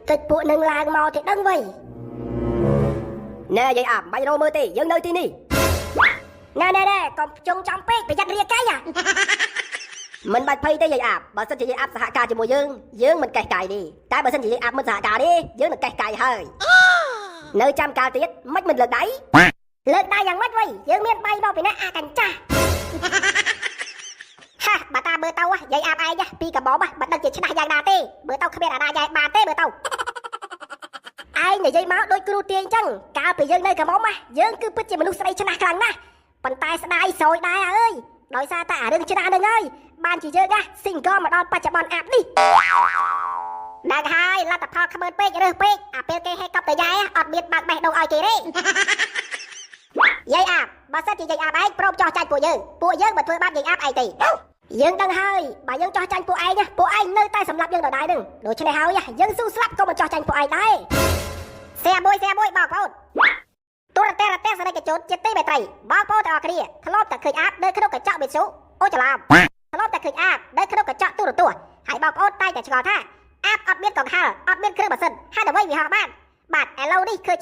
Tịchពួកនឹងឡើងមកthìដឹងវិញណែយាយអាប់បាច់រោមើលទេយើងនៅទីនេះណែកុំចុងចំពេកប្រយ័ត្នរាកាយមិនបាច់ភ័យទេយាយអាប់បើសិនជាយាយអាប់សហការជាមួយយើងមិនកេះកាយទេតែបើសិនជាយាយអាប់មិនសហការទេយើងនឹងកេះកាយហើយនៅចាំកាលទៀតមិនលើកដៃយ៉ាងម៉េចវិញយើងមានដៃមកពីណាអាកញ្ចាស់ហាបើតាមើលទៅយាយអាប់ឯងពីកបបមិនដឹងជាឆ្នះយ៉ាងណាទេមើលទៅគ្មានអាណាយាយបានទេមើលទៅឯងនិយាយមកដូចគ្រូទាយអញ្ចឹងកាលពីយើងនៅកមុំយើងគឺពិតជាមនុស្សស្រីឆ្នះខ្លាំងណាស់ប៉ុន្តែស្ដាយស្រោយដែរអើយដោយសារតែអារឿងឆ្នះនឹងហើយបានជាយើងស៊ីងកមកដល់បច្ចុប្បន្នអាប់នេះដឹងហើយលទ្ធផលខ្មើពេករើសពេកអាពេលគេហេកប់តយាយអត់មានបាក់បេះដូងឲ្យគេទេយាយអាប់បើសិនជាយាយអាប់ឯងព្រមចោះចាញ់ពួកយើងមិនធ្វើបាបយាយអាប់ឯងទេយើងដឹងហើយបើយើងចោះចាញ់ពួកឯងនៅតែសម្លាប់យើងដដែលនឹងដូច្នេះហើយយើងស៊ូស្លាប់ក៏មិនចោះចាញ់ពួកឯងដែរសែមួយបងប្អូនទូរទស្សន៍សេរីជនជាតិទីមេត្រីបងប្អូនទាំងអស់គ្នាធ្លាប់តែឃើញអាប់នៅក្នុងកញ្ចក់ប៊ីស៊ូអូច្រឡំធ្លាប់តែឃើញអាប់នៅក្នុងកញ្ចក់ទូរទស្សន៍ហើយបងប្អូនតែងតែឆ្ងល់ថាអាប់អត់មានកង្ហារអត់មានគ្រឿងម៉ាស៊ីនហើយអ្វីវាហោះបានបាទឥឡូវនេះឃើញ